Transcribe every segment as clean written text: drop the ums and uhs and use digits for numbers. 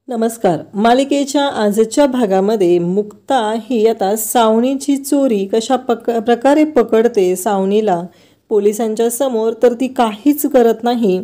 नमस्कार. मालिकेच्या आजच्या भागामध्ये मुक्ता ही आता सावनीची चोरी कशा प्रकारे पकडते सावनीला पोलिसांच्या समोर, तर ती काहीच करत नाही,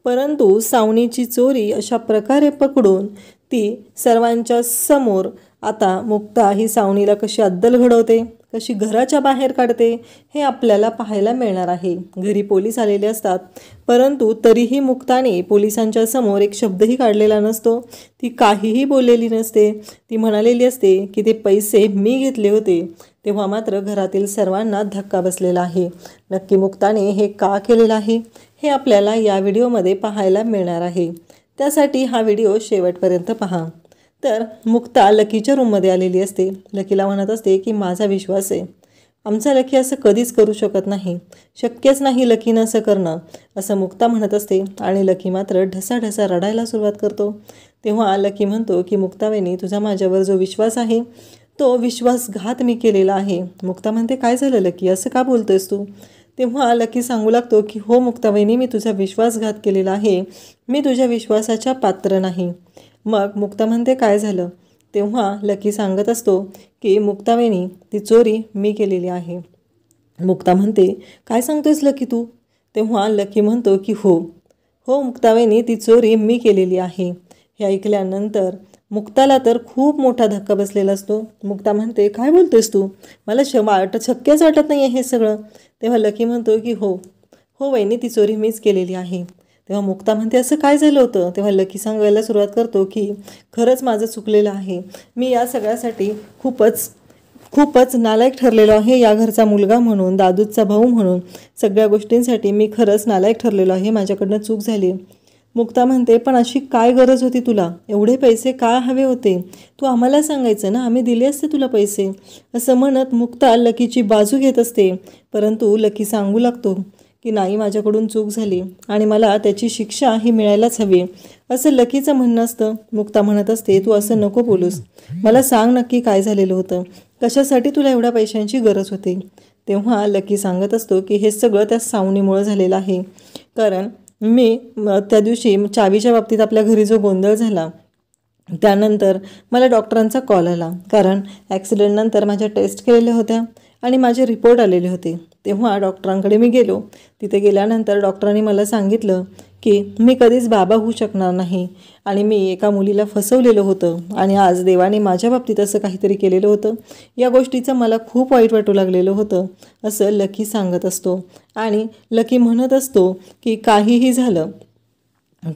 परंतु सावनीची चोरी अशा प्रकारे पकडून ती सर्वांच्या समोर आता मुक्ता ही सावनीला कशी अद्दल घडवते, कशी घराच्या बाहेर काढते, हे आपल्याला पाहायला मिळणार आहे. घरी पोलीस आलेले असतात, परंतु तरीही मुक्ताने पोलिसांच्या समोर एक शब्दही काढलेला नसतो. ती काहीही बोललेली नसते. ती म्हणालेली असते की ते पैसे मी घेतले होते. तेव्हा मात्र घरातील सर्वांना धक्का बसलेला आहे. नक्की मुक्ताने हे का केलेलं आहे हे आपल्याला या व्हिडिओमध्ये पाहायला मिळणार आहे. त्यासाठी हा व्हिडिओ शेवटपर्यंत पहा. तर मुक्ता लकीच्या रूममध्ये आलेली असते. लकीला म्हणत असते की माझा विश्वास आहे, आमचा लकी असं कधीच करू शकत नाही, शक्यच नाही लकीनं असं करणं, असं मुक्ता म्हणत असते. आणि लकी मात्र ढसाढसा रडायला सुरुवात करतो. तेव्हा लकी म्हणतो की मुक्तावहिनी, तुझा माझ्यावर जो विश्वास आहे तो विश्वासघात मी केलेला आहे. मुक्ता म्हणते काय झालं लकी, असं का बोलतोयस तू? तेव्हा लकी सांगू लागतो की हो मुक्तावहिनी, मी तुझा विश्वासघात केलेला आहे, मी तुझ्या विश्वासाच्या पात्र नाही. मग मुक्ता म्हणते काय झालं? तेव्हा लकी सांगत असतो की मुक्तावहिनी, ती चोरी मी केलेली आहे. मुक्ता म्हणते काय सांगतोयस लकी तू? तेव्हा लकी म्हणतो की हो हो मुक्तावहिनी, ती चोरी मी केलेली आहे. हे ऐकल्यानंतर मुक्ताला तर खूप मोठा धक्का बसलेला असतो. मुक्ता म्हणते काय बोलतोयस तू, मला शक्यच वाटत नाही आहे हे सगळं. तेव्हा लकी म्हणतो की हो हो वहिनी, ती चोरी मीच केलेली आहे. तेव्हा मुक्ता म्हणते असं काय झालं होतं? तेव्हा लकी सांगायला सुरुवात करतो की खरंच माझं चुकलेलं आहे, मी या सगळ्यासाठी खूपच नालायक ठरलेलो आहे. या घरचा मुलगा म्हणून, दादूचा भाऊ म्हणून सगळ्या गोष्टींसाठी मी खरंच नालायक ठरलेलो आहे, माझ्याकडनं चूक झाली. मुक्ता म्हणते पण अशी काय गरज होती तुला, एवढे पैसे का हवे होते, तू आम्हाला सांगायचं ना, आम्ही दिले असते तुला पैसे, असं म्हणत मुक्ता लकीची बाजू घेत असते. परंतु लकी सांगू लागतो की नाही, माझ्याकडून चूक झाली आणि मला त्याची शिक्षा ही मिळायलाच हवी, असं लकीचं म्हणणं असतं. मुक्ता म्हणत असते तू असं नको बोलूस, मला सांग नक्की काय झालेलं होतं, कशासाठी तुला एवढ्या पैशांची गरज होती? तेव्हा लकी सांगत असतो की हे सगळं त्या सावनीमुळं झालेलं आहे. कारण मी त्या दिवशी चावीच्या बाबतीत आपल्या घरी जो गोंधळ झाला, त्यानंतर मला डॉक्टरांचा कॉल आला. कारण ॲक्सिडेंटनंतर माझ्या टेस्ट केलेल्या होत्या आणि माझे रिपोर्ट आलेले होते. तेव्हा डॉक्टरांकडे मी गेलो. तिथे गेल्यानंतर डॉक्टरांनी मला सांगितलं की मी कधीच बाबा होऊ शकणार नाही आणि मी एका मुलीला फसवलेलं होतं आणि आज देवाने माझ्या बाबतीत असं काहीतरी केलेलं होतं. या गोष्टीचं मला खूप वाईट वाटू लागलेलं होतं, असं लकी सांगत असतो. आणि लकी म्हणत असतो की काहीही झालं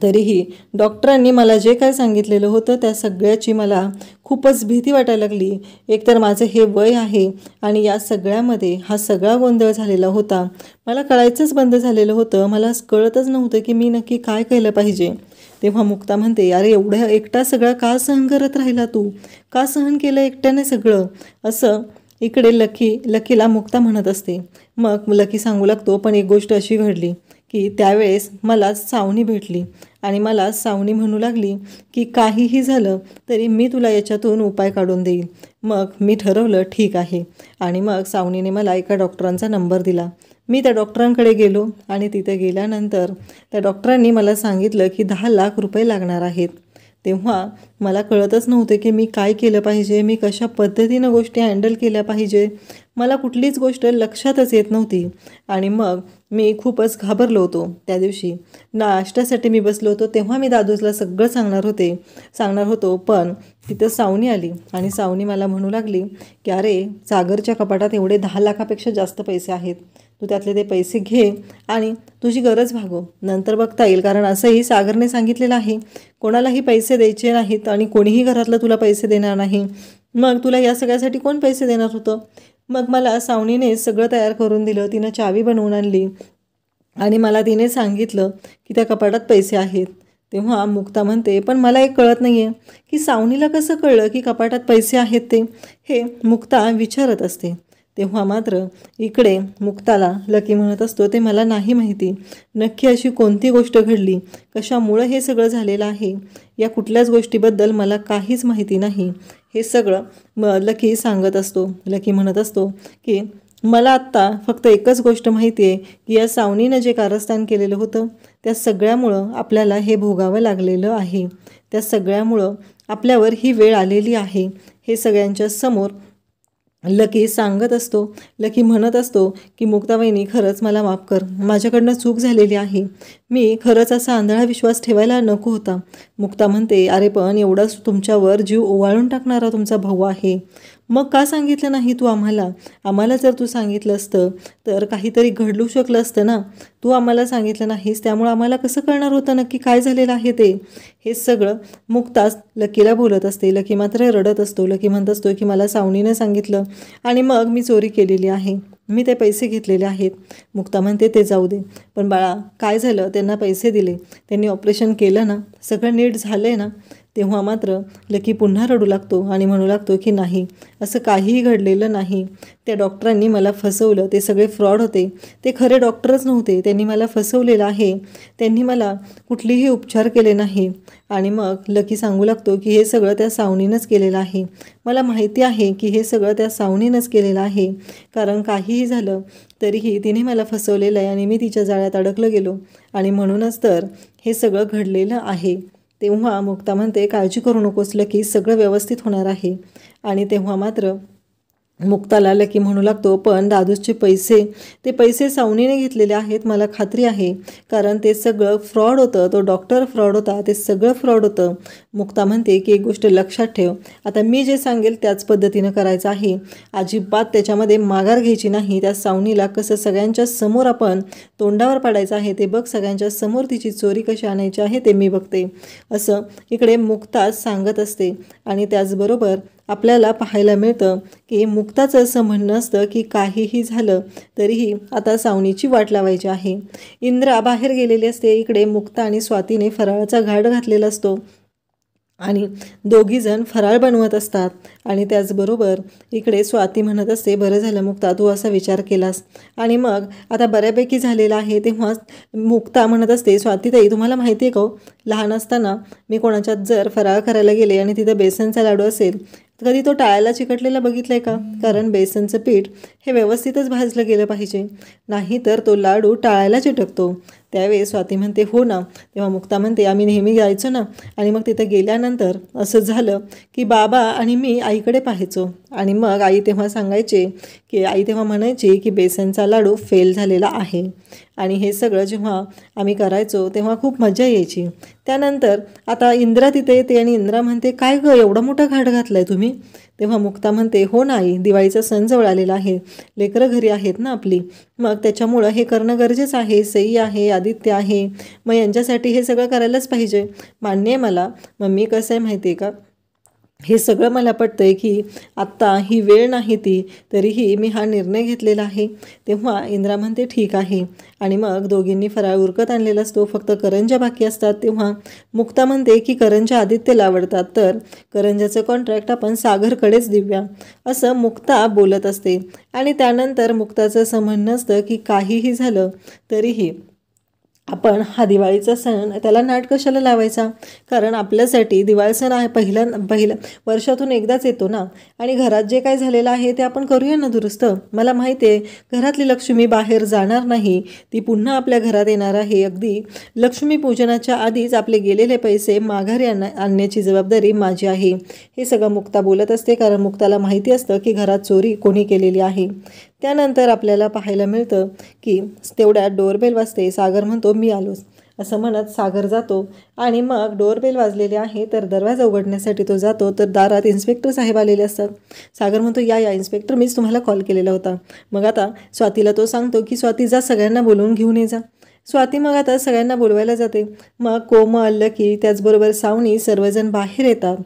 तरीही डॉक्टरांनी मला जे काय सांगितलेलं होतं त्या सगळ्याची मला खूपच भीती वाटायला लागली. एकतर माझं हे वय आहे आणि या सगळ्यामध्ये हा सगळा गोंधळ झालेला होता. मला कळायचंच बंद झालेलं होतं, मला कळतच नव्हतं की मी नक्की काय केलं पाहिजे. तेव्हा मुक्ता म्हणते अरे एवढ्या एकटा सगळं का सहन करत राहिला तू, का सहन केलं एकट्याने सगळं, असं इकडे लकीला मुक्ता म्हणत असते. मग लकी सांगू लागतो पण एक गोष्ट अशी घडली की त्यावेळेस मला सावनी भेटली आणि मला सावनी म्हणू लागली की काहीही झालं तरी मी तुला याच्यातून उपाय काढून देईल. मग मी ठरवलं ठीक आहे आणि मग सावनीने मला एका डॉक्टरांचा नंबर दिला. मी त्या डॉक्टरांकडे गेलो आणि तिथे गेल्यानंतर त्या डॉक्टरांनी मला सांगितलं की 10 लाख रुपये लागणार आहेत. तेव्हा मला कळतच नव्हते की मी काय केलं पाहिजे, मी कशा पद्धतीनं गोष्टी हँडल केल्या पाहिजे, मला कुठलीच गोष्ट लक्षातच येत नव्हती. आणि मग मी खूपच घाबरलो होतो. त्या दिवशी नाश्त्यासाठी मी बसलो होतो, तेव्हा मी दादूला सगळं सांगणार होतो पण तिथं सावनी आली आणि सावनी मला म्हणू लागली की अरे सागरच्या कपाटात एवढे 10 लाखापेक्षा जास्त पैसे आहेत, तू त्यातले ते पैसे घे आणि तुझी गरज भागव, नंतर बघता येईल. कारण असंही सागरने सांगितलेलं आहे कोणालाही पैसे द्यायचे नाहीत आणि कोणीही घरातलं तुला पैसे देणार नाही. मग तुला या सगळ्यासाठी कोण पैसे देणार होतं? मग मला सावनीने सगळं तयार करून दिलं, तिनं चावी बनवून आणली आणि मला तिने सांगितलं की त्या कपाटात पैसे आहेत. तेव्हा मुक्ता म्हणते पण मला एक कळत नाही आहे की सावनीला कसं कळलं की कपाटात पैसे आहेत ते, हे मुक्ता विचारत असते. तेव्हा मात्र इकडे मुक्ताला लकी म्हणत असतो ते मला नाही माहिती, नक्की अशी कोणती गोष्ट घडली, कशामुळं हे सगळं झालेलं आहे, या कुठल्याच गोष्टीबद्दल मला काहीच माहिती नाही, हे सगळं लकी सांगत असतो. लकी म्हणत असतो की मला आत्ता फक्त एकच गोष्ट माहिती आहे की या सावनीनं जे कारस्थान केलेलं होतं त्या सगळ्यामुळं आपल्याला हे भोगावं लागलेलं आहे, त्या सगळ्यामुळं आपल्यावर ही वेळ आलेली आहे हे सगळ्यांच्या समोर लकी सांगत असतो. लकी म्हणत असतो की मुक्ताबाईंनी खरंच मला माफ कर, माझ्याकडनं चूक झालेली आहे, मी खरंच असा आंधळा विश्वास ठेवायला नको होता. मुक्ता म्हणते, अरे पण एवढाच तुमच्यावर जीव ओवाळून टाकणारा तुमचा भाऊ आहे, मग का सांगितलं नाही तू आम्हाला? आम्हाला जर तू सांगितलं असतं तर काहीतरी घडू शकलं असतं ना. तू आम्हाला सांगितलं नाहीस, त्यामुळे आम्हाला कसं कळणार होतं नक्की काय झालेलं आहे ते. हे सगळं मुक्ताच लकीला बोलत असते. लकी मात्र रडत असतो. लकी म्हणत असतो की मला सावनीनं सांगितलं आणि मग मी चोरी केलेली आहे, मी ते पैसे घेतलेले आहेत. मुक्ता म्हणते ते जाऊ दे, पण बाळा काय झालं, त्यांना पैसे दिले, त्यांनी ऑपरेशन केलं ना, सगळं नीट झालं आहे ना. तेव्हा मात्र लकी पुन्हा रडू लागतो आणि म्हणू लागतो की नाही, असं काहीही घडलेलं नाही, त्या डॉक्टरांनी मला फसवलं, ते सगळे फ्रॉड होते, ते खरे डॉक्टरच नव्हते, त्यांनी मला फसवलेलं आहे, त्यांनी मला कुठलेही उपचार केले नाही. आणि मग लकी सांगू लागतो की हे सगळं त्या सावनीनंच केलेलं आहे, मला माहिती आहे की हे सगळं त्या सावनीनंच केलेलं आहे, कारण काहीही झालं तरीही तिने मला फसवलेलं आहे आणि मी तिच्या जाळ्यात अडकलं गेलो आणि म्हणूनच तर हे सगळं घडलेलं आहे. तेव्हा मुक्ता म्हणते काळजी करू नकोस लकी, सगळं व्यवस्थित होणार आहे. आणि तेव्हा मात्र मुक्ताला लकी म्हणू लागतो, पण दादूचे पैसे, ते पैसे सावनीने घेतलेले आहेत, मला खात्री आहे, कारण ते सगळं फ्रॉड होतं, तो डॉक्टर फ्रॉड होता, ते सगळं फ्रॉड होतं. मुक्ता म्हणते की एक गोष्ट लक्षात ठेव, आता मी जे सांगेल त्याच पद्धतीनं करायचं आहे, अजिबात त्याच्यामध्ये माघार घ्यायची नाही. त्या सावनीला कसं सगळ्यांच्या समोर आपण तोंडावर पाडायचं आहे ते बघ, सगळ्यांच्या समोर तिची चोरी कशी आणायची आहे ते मी बघते, असं इकडे मुक्ता सांगत असते. आणि त्याचबरोबर आपल्याला पाहायला मिळतं की मुक्ताचं असं म्हणणं असतं की काहीही झालं तरीही आता सावनीची वाट लावायची आहे. इंद्रा बाहेर गेलेली असते. इकडे मुक्ता आणि स्वातीने फराळाचा घाट घातलेला असतो आणि दोघीजण फराळ बनवत असतात. आणि त्याचबरोबर इकडे स्वाती म्हणत असते, बरं झालं मुक्ता तू असा विचार केलास आणि मग आता बऱ्यापैकी झालेलं आहे. तेव्हा मुक्ता म्हणत असते, स्वातीताई तुम्हाला माहिती आहे का, लहान असताना मी कोणाच्यात जर फराळ करायला गेले आणि तिथं बेसनचा लाडू असेल कधी तो टाळ्याला चिकटलेला बघितलं आहे का, कारण बेसनचं पीठ हे व्यवस्थितच भाजलं गेलं पाहिजे, नाही तर तो लाडू टाळ्याला चिटकतो. त्यावेळी स्वाती म्हणते हो ना. तेव्हा मुक्ता म्हणते आम्ही नेहमी जायचो ना, आणि मग तिथं गेल्यानंतर असं झालं की बाबा आणि मी आईकडे पाहायचो आणि मग आई तेव्हा सांगायचे की आई तेव्हा म्हणायची की बेसनचा लाडू फेल झालेला आहे. आणि हे सगळं जेव्हा आम्ही करायचो तेव्हा खूप मजा यायची. त्यानंतर आता इंद्रा तिथे येते आणि इंद्रा म्हणते काय गं एवढा मोठा घाट घातला आहे तुम्ही. तेव्हा मुक्ता म्हणते हो नाही, दिवाळीचा सण जवळ आलेला आहे, लेकरं घरी आहेत ना आपली, मग त्याच्यामुळं हे करणं गरजेचं आहे. सई आहे, आदित्य आहे, मग यांच्यासाठी हे सगळं करायलाच पाहिजे. मान्य आहे मला, मग मी कसं आहे माहिती आहे का, हे सगळं मला पटतं आहे की आत्ता ही वेळ नाही ती, तरीही मी हा निर्णय घेतलेला आहे. तेव्हा इंद्रा म्हणते ठीक आहे. आणि मग दोघींनी फराळ उरकत आणलेला असतो, फक्त करंज्या बाकी असतात. तेव्हा मुक्ता म्हणते की करंज्या आदित्यला आवडतात, तर करंज्याचं कॉन्ट्रॅक्ट आपण सागरकडेच देऊया, असं मुक्ता बोलत असते. आणि त्यानंतर मुक्ताचं असं म्हणणं असतं की काहीही झालं तरीही आपण हा दिवाळीचा सण त्याला नाट कशाला लावायचा, कारण आपल्यासाठी दिवाळी सण आहे पहिला वर्षातून एकदाच येतो ना, आणि घरात जे काय झालेलं आहे ते आपण करूया ना दुरुस्त. मला माहिती आहे घरातली लक्ष्मी बाहेर जाणार नाही, ती पुन्हा आपल्या घरात येणार आहे. अगदी लक्ष्मीपूजनाच्या आधीच आपले गेलेले पैसे माघारी आणण्याची जबाबदारी माझी आहे. हे सगळं मुक्ता बोलत असते, कारण मुक्ताला माहिती असतं की घरात चोरी कोणी केलेली आहे. त्यानंतर आपल्याला पाहायला मिळतं की तेवढ्यात डोरबेल वाजते. सागर म्हणतो मी आलोच, असं म्हणत सागर जातो आणि मग डोरबेल वाजलेले आहे तर दरवाजा उघडण्यासाठी तो जातो, तर दारात इन्स्पेक्टर साहेब आलेले असतात. सागर म्हणतो या इन्स्पेक्टर, मीच तुम्हाला कॉल केलेला होता. मग आता स्वातीला तो सांगतो की स्वाती जा सगळ्यांना बोलवून घेऊन ये जा. स्वाती मग आता सगळ्यांना बोलवायला जाते. मग कोमल, लकी, त्याचबरोबर सावनी सर्वजण बाहेर येतात.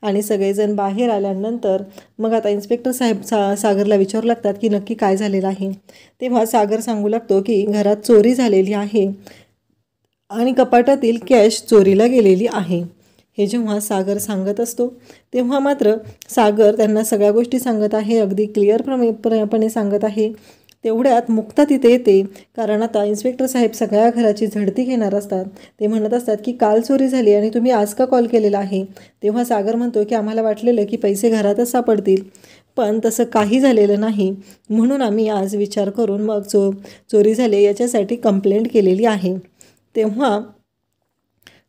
आणि सगळेजण बाहेर आल्यानंतर मग आता इन्स्पेक्टर साहेब सागरला विचारू लागतात की नक्की काय झालेलं आहे. तेव्हा सागर सांगू लागतो की घरात चोरी झालेली आहे आणि कपाटातील कॅश चोरीला गेलेली आहे. हे जेव्हा सागर सांगत असतो तेव्हा मात्र सागर त्यांना सगळ्या गोष्टी सांगत आहे, अगदी क्लिअरपणे सांगत आहे. तेवढ्यात मुक्ता तिथे येते, कारण आता इन्स्पेक्टर साहेब सगळ्या घराची झडती घेणार असतात. ते म्हणत असतात की काल चोरी झाली आणि तुम्ही आज का कॉल केलेला आहे. तेव्हा सागर म्हणतो की आम्हाला वाटलेलं की पैसे घरातच सापडतील, पण तसं काही झालेलं नाही, म्हणून आम्ही आज विचार करून मग चोरी झाली याच्यासाठी कंप्लेंट केलेली आहे. तेव्हा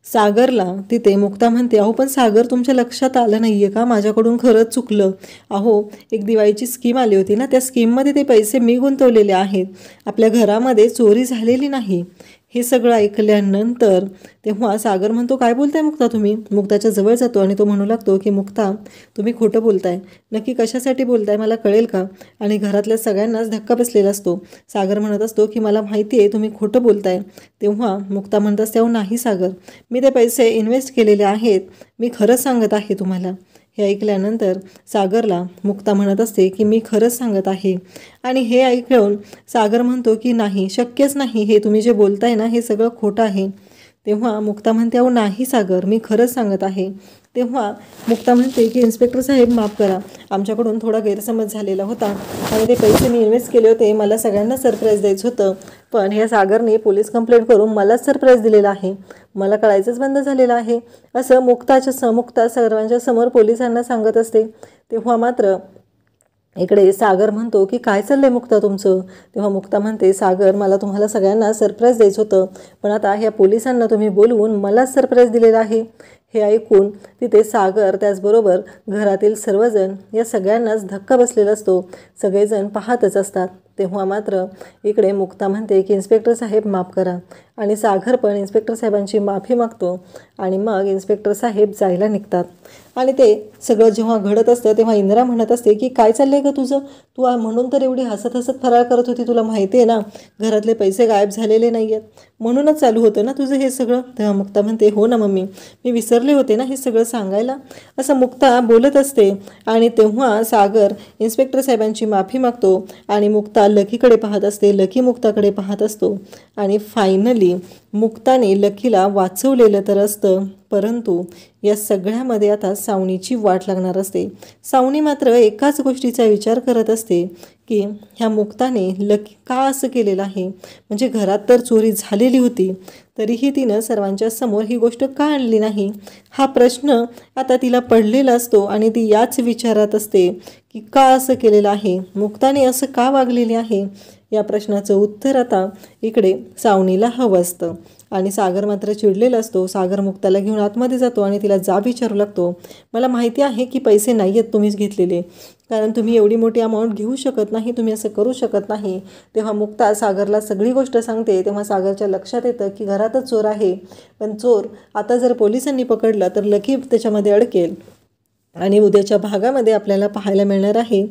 सागरला तिथे मुक्ता म्हणते, अहो पण सागर तुमच्या लक्षात आलं नाही आहे का, माझ्याकडून खरंच चुकलं. अहो एक दिवाळीची स्कीम आली होती ना, त्या स्कीममध्ये ते पैसे मी गुंतवलेले आहेत, आपल्या घरामध्ये चोरी झालेली नाही. हे सगळं ऐकल्यानंतर तेव्हा सागर म्हणतो, काय बोलताय मुक्ता तुम्ही. मुक्ताच्या जवळ जातो आणि तो म्हणू लागतो की मुक्ता तुम्ही खोटं बोलताय, नक्की कशासाठी बोलताय मला कळेल का. आणि घरातल्या सगळ्यांनाच धक्का बसलेला असतो. सागर म्हणत असतो की मला माहिती आहे तुम्ही खोटं बोलताय. तेव्हा मुक्ता म्हणत असते, अहो नाही सागर, मी ते पैसे इन्व्हेस्ट केलेले आहेत, मी खरंच सांगत आहे तुम्हाला. हे ऐकल्यानंतर सागरला मुक्ता म्हणत असते की मी खरंच सांगत आहे. आणि हे ऐकून सागर म्हणतो की नाही, शक्यच नाही, हे तुम्ही जे बोलताय ना हे सगळं खोटं आहे. तेव्हा मुक्ता म्हणते, अहो नाही सागर, मी खरंच सांगत आहे. तेव्हा मुक्ता म्हणते की इन्स्पेक्टर साहेब माफ करा, आमच्याकडून थोडा गैरसमज झालेला होता आणि ते पैसे मी इन्व्हेस्ट केले होते, मला सगळ्यांना सरप्राईज द्यायचं होतं, पण ह्या सागरने पोलीस कंप्लेंट करून मलाच सरप्राईज दिलेला आहे, मला कळायचंच बंद झालेलं आहे, असं मुक्ता सर्वांच्या समोर पोलिसांना सांगत असते. तेव्हा मात्र इकडे सागर म्हणतो की काय चाललंय मुक्ता तुमचं. तेव्हा मुक्ता म्हणते, सागर मला तुम्हाला सगळ्यांना सरप्राईज द्यायचं होतं, पण आता ह्या पोलिसांना तुम्ही बोलवून मलाच सरप्राईज दिलेला आहे. हे ऐकून तिथे सागर त्याचबरोबर घरातील सर्वजण या सगळ्यांनाच धक्का बसलेला असतो. सगळेजण पाहतच असतात. तेव्हा मात्र इकडे मुक्ता म्हणते की इन्स्पेक्टर साहेब माफ करा, आणि सागर पण इन्स्पेक्टर साहेबांची माफी मागतो. आणि मग इन्स्पेक्टर साहेब जायला निघतात. आणि ते सगळं जेव्हा घडत असतं तेव्हा इंदिरा म्हणत असते की काय चाललंय का तुझं, तू म्हणून तर एवढी हसत हसत फरार करत होती, तुला माहिती आहे ना घरातले पैसे गायब झालेले नाही आहेत, म्हणूनच चालू होतं ना तुझं हे सगळं. तेव्हा मुक्ता म्हणते, हो ना मम्मी, मी विसरले होते ना हे सगळं सांगायला, असं मुक्ता बोलत असते. आणि तेव्हा सागर इन्स्पेक्टर साहेबांची माफी मागतो आणि मुक्ता लकीकडे पाहत असते, लकी मुक्ताकडे पाहत असतो. आणि फायनली मुक्ताने लकीला वाचवलेलं तर असतं, परंतु या सगळ्यामध्ये आता सावनीची वाट लागणार असते. सावनी मात्र एकाच गोष्टीचा विचार करत असते की ह्या मुक्ताने लकी का असं केलेलं आहे, म्हणजे घरात तर चोरी झालेली होती तरीही तिनं सर्वांच्या समोर ही गोष्ट का आणली नाही, हा प्रश्न आता तिला पडलेला असतो. आणि ती याच विचारात असते की का असं केलेलं आहे, मुक्ताने असं का वागलेली आहे. या प्रश्नाचं उत्तर आता इकडे सावनीला हवं असतं. आणि सागर मात्र चिडलेला असतो. सागर मुक्ताला घेऊन आतमध्ये जातो आणि तिला जाब विचारू लागतो, मला माहिती आहे की पैसे नाही आहेत तुम्हीच घेतलेले, कारण तुम्ही एवढी मोठी अमाऊंट घेऊ शकत नाही, तुम्ही असं करू शकत नाही. तेव्हा मुक्ता सागरला सगळी गोष्ट सांगते. तेव्हा सागरच्या लक्षात येतं की घरातच चोर आहे, पण चोर आता जर पोलिसांनी पकडला तर लकी त्याच्यामध्ये अडकेल. आणि उद्याच्या भागामध्ये आपल्याला पाहायला मिळणार आहे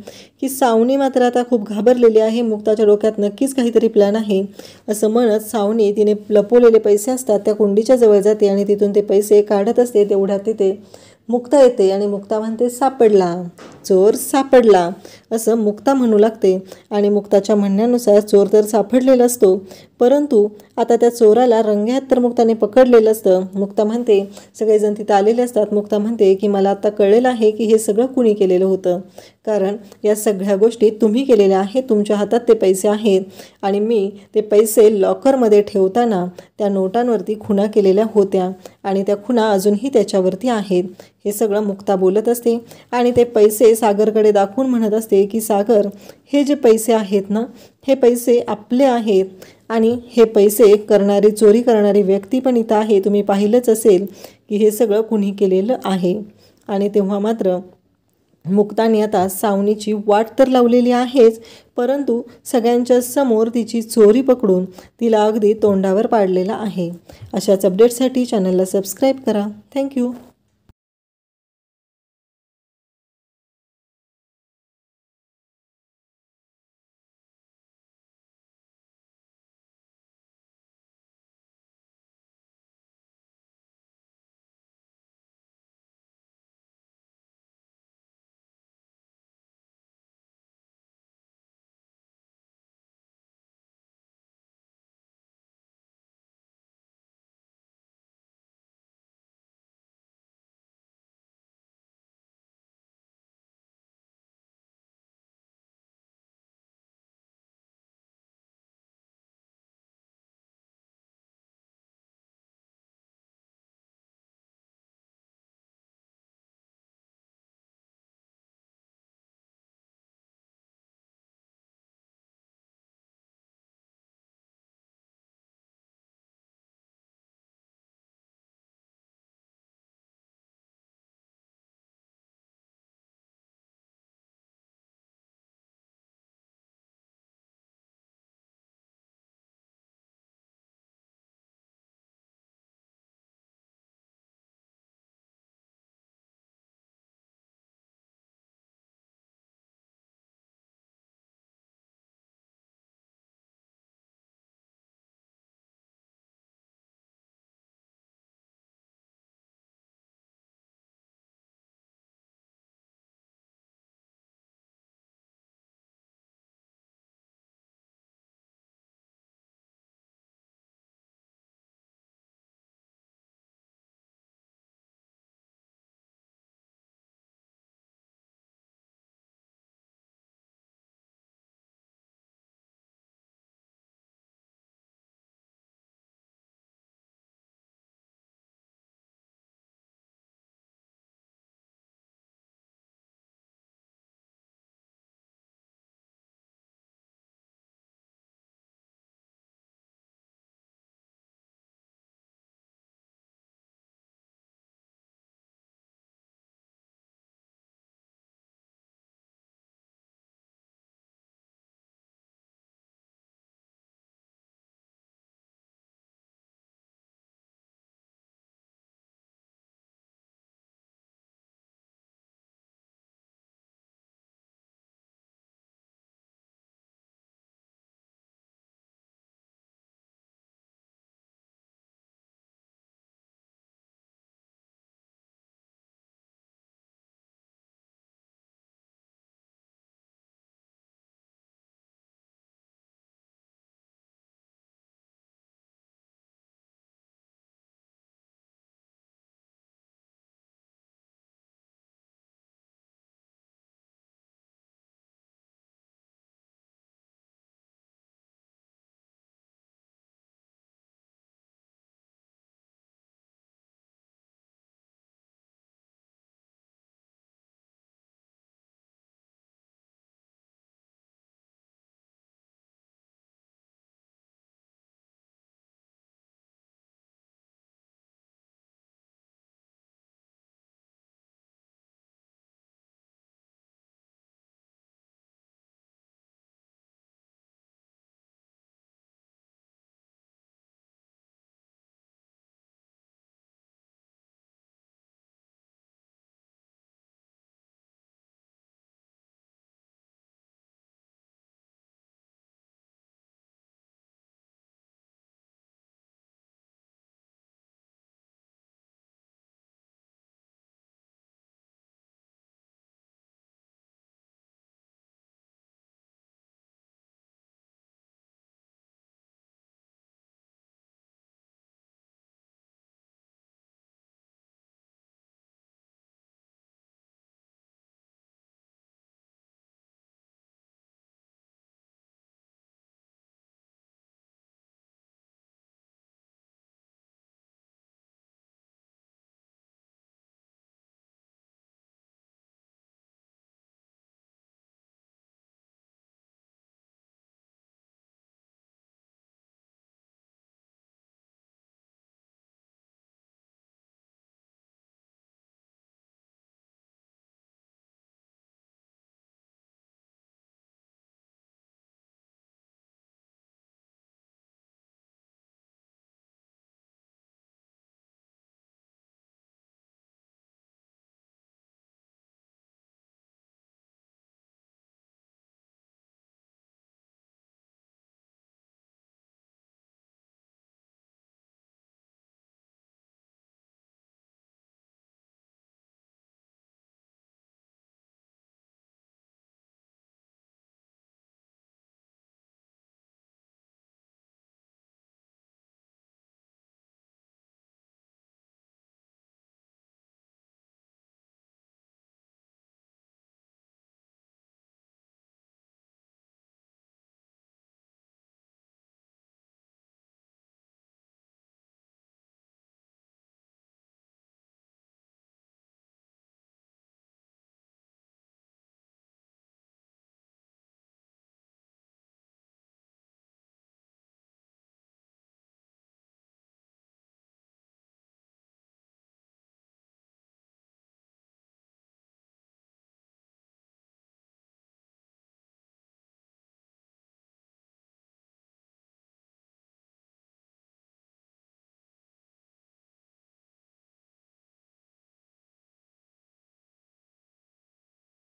की सावनी मात्र आता खूप घाबरलेली आहे, मुक्ताच्या डोक्यात नक्कीच काहीतरी प्लॅन आहे. असं म्हणत सावनी तिने लपवलेले पैसे असतात त्या कुंडीच्या जवळ जाते आणि तिथून ते पैसे काढत असते. तेवढ्यात तिथे मुक्ता येते आणि मुक्ता म्हणते, सापडला चोर, सापडला, असं मुक्ता म्हणू लागते. आणि मुक्ताच्या म्हणण्यानुसार चोर तर सापडलेला असतो, परंतु आता त्या चोराला रंग्यात तर मुक्ताने पकडलेलं असतं. मुक्ता म्हणते, सगळेजण तिथं आलेले असतात. मुक्ता म्हणते की मला आता कळलेलं आहे की हे सगळं कुणी केलेलं होतं, कारण या सगळ्या गोष्टी तुम्ही केलेल्या आहेत, तुमच्या हातात ते पैसे आहेत आणि मी ते पैसे लॉकरमध्ये ठेवताना त्या नोटांवरती खुणा केलेल्या होत्या आणि त्या खुणा अजूनही त्याच्यावरती आहेत. हे सगळं मुक्ता बोलत असते आणि ते पैसे सागरकडे दाखवून म्हणत असते की सागर, हे जे पैसे आहेत ना, हे पैसे आपले आहेत आणि हे पैसे करणारी, चोरी करणारी व्यक्ती पण इथं आहे, तुम्ही पाहिलंच असेल की हे सगळं कुणी केलेलं आहे. आणि तेव्हा मात्र मुक्ताने आता सावनीची वाट तर लावलेली आहेच, परंतु सगळ्यांच्या समोर तिची चोरी पकडून तिला अगदी तोंडावर पाडलेला आहे. अशाच अपडेट्ससाठी चॅनलला सबस्क्राईब करा. थँक्यू.